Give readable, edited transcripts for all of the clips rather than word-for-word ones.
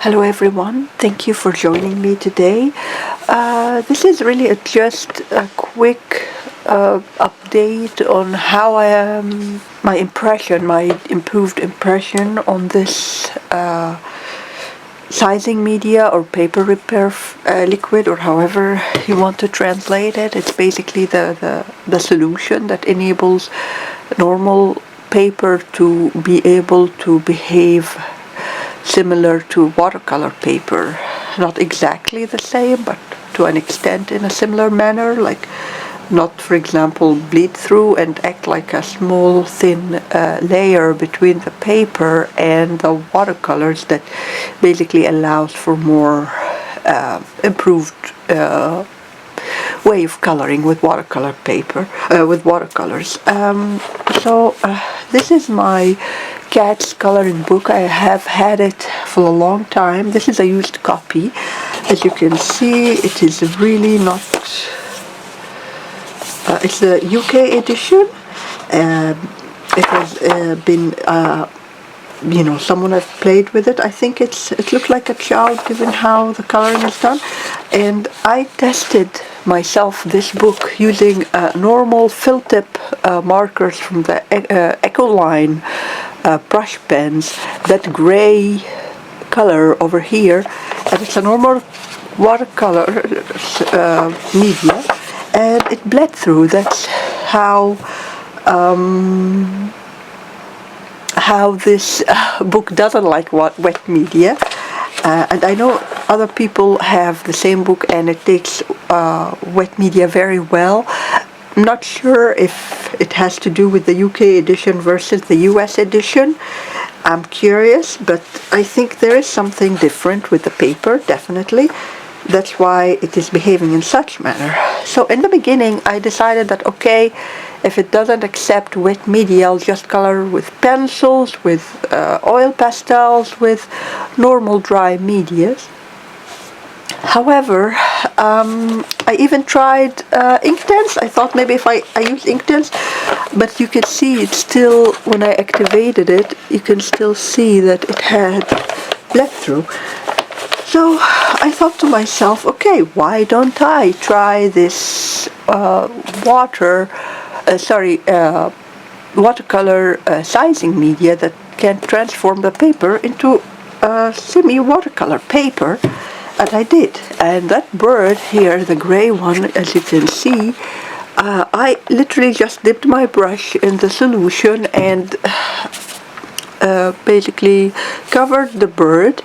Hello everyone, thank you for joining me today. This is really just a quick update on how I am, my improved impression on this sizing media or paper repair liquid, or however you want to translate it. It's basically the solution that enables normal paper to be able to behave similar to watercolor paper. Not exactly the same, but to an extent in a similar manner, like not, for example, bleed through and act like a small thin layer between the paper and the watercolors that basically allows for more improved way of coloring with watercolor paper, with watercolors. This is my cat's coloring book. I have had it for a long time. This is a used copy. As you can see, it is really not... it's the UK edition. It has been... someone has played with it. I think it looked like a child given how the coloring is done. And I tested myself this book using normal fill tip markers from the Ecoline brush pens, that gray color over here, and it's a normal watercolor media, and it bled through. That's how this book doesn't like wet media. And I know other people have the same book and it takes wet media very well. I'm not sure if it has to do with the UK edition versus the US edition. I'm curious, but I think there is something different with the paper, definitely. That's why it is behaving in such manner. So in the beginning I decided that okay, if it doesn't accept wet media, I'll just color with pencils, with oil pastels, with normal dry medias. However, I even tried Inktense. I thought maybe if I use Inktense, but you can see it still, when I activated it, you can still see that it had bled through. So I thought to myself, okay, why don't I try this watercolor sizing media that can transform the paper into semi-watercolor paper. And I did. And that bird here, the gray one, as you can see, I literally just dipped my brush in the solution and basically covered the bird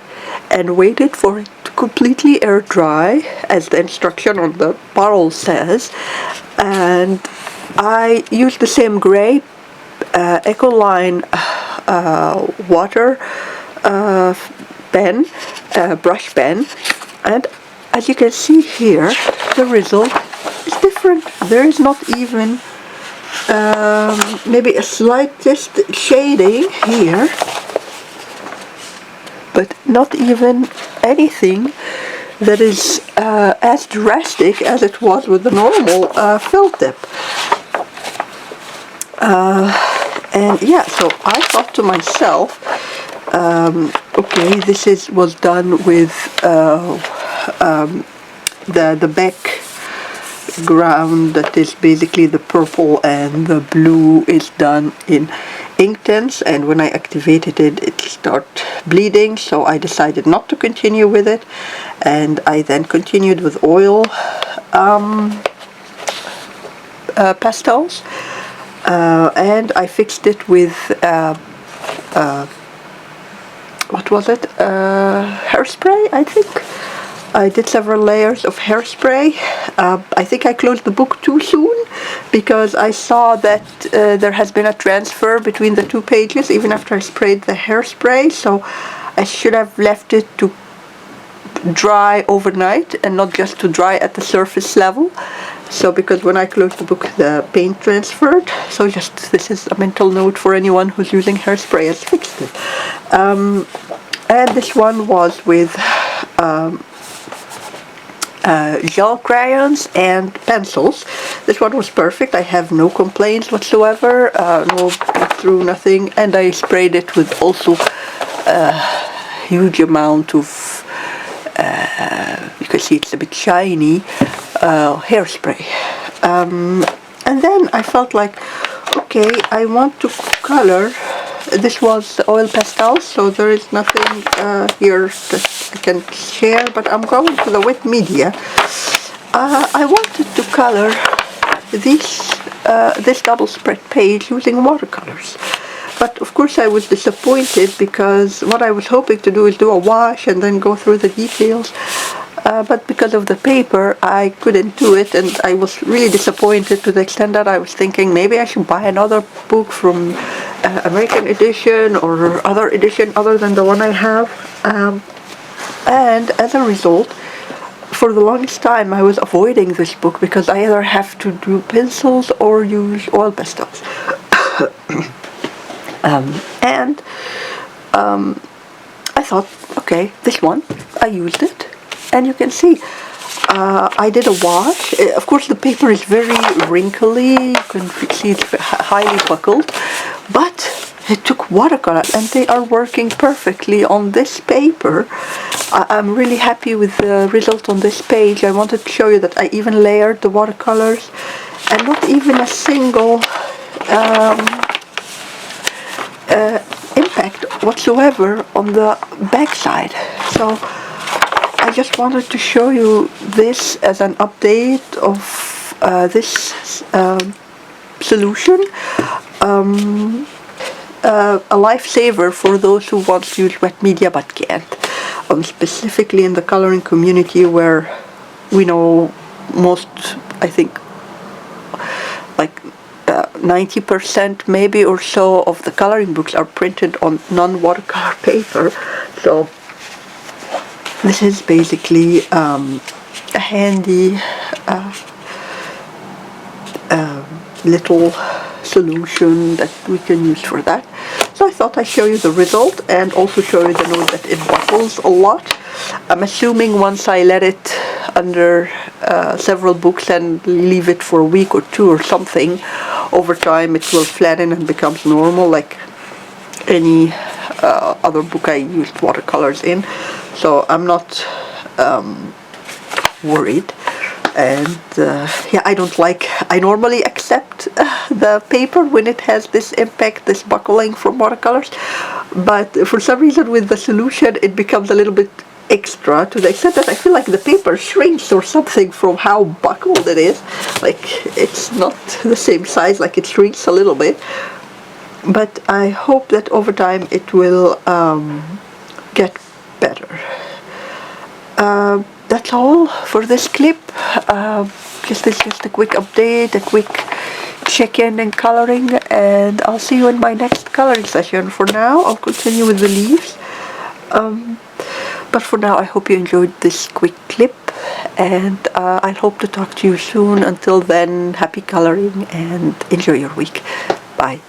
and waited for it to completely air dry, as the instruction on the bottle says. And I used the same gray Ecoline water pen, brush pen, and as you can see here, the result is different. There is not even maybe a slightest shading here, but not even anything that is as drastic as it was with the normal fill tip. And yeah, so I thought to myself, okay, this was done with the background that is basically the purple, and the blue is done in Inktense, and when I activated it, it started bleeding, so I decided not to continue with it, and I then continued with oil pastels, and I fixed it with what was it? Hairspray, I think. I did several layers of hairspray. I think I closed the book too soon because I saw that there has been a transfer between the two pages even after I sprayed the hairspray, so I should have left it to dry overnight and not just to dry at the surface level. So because when I closed the book, the paint transferred. So just, this is a mental note for anyone who's using hairspray. I fixed it. And this one was with gel crayons and pencils. This one was perfect. I have no complaints whatsoever, no through nothing, and I sprayed it with also huge amount of, you can see it's a bit shiny, hairspray. And then I felt like, okay, I want to color. This was oil pastels, so there is nothing here that I can share, but I'm going to the wet media. I wanted to color this double spread page using watercolors. But of course I was disappointed because what I was hoping to do is do a wash and then go through the details. But because of the paper, I couldn't do it, and I was really disappointed to the extent that I was thinking maybe I should buy another book from American edition or other edition other than the one I have. And as a result, for the longest time I was avoiding this book because I either have to do pencils or use oil pastels. And I thought, okay, this one, I used it, and you can see I did a wash. Of course the paper is very wrinkly, you can see it's highly buckled, but it took watercolor and they are working perfectly on this paper. I'm really happy with the result on this page. I wanted to show you that I even layered the watercolors and not even a single impact whatsoever on the back side. So I just wanted to show you this as an update of this solution. A lifesaver for those who want to use wet media but can't. Specifically in the coloring community where we know most, I think, like 90% maybe or so of the coloring books are printed on non-watercolor paper. So this is basically a handy little solution that we can use for that. So I thought I'd show you the result and also show you the note that it buckles a lot. I'm assuming once I let it under several books and leave it for a week or two or something, over time it will flatten and becomes normal like any other book I used watercolors in. So I'm not worried. And yeah, I normally accept the paper when it has this impact, this buckling from watercolors, but for some reason with the solution it becomes a little bit extra, to the extent that I feel like the paper shrinks or something from how buckled it is. Like it's not the same size, like it shrinks a little bit. But I hope that over time it will get better. That's all for this clip. Just a quick update, a quick check-in and coloring, and I'll see you in my next coloring session. For now, I'll continue with the leaves. But for now, I hope you enjoyed this quick clip, and I hope to talk to you soon. Until then, happy coloring and enjoy your week. Bye.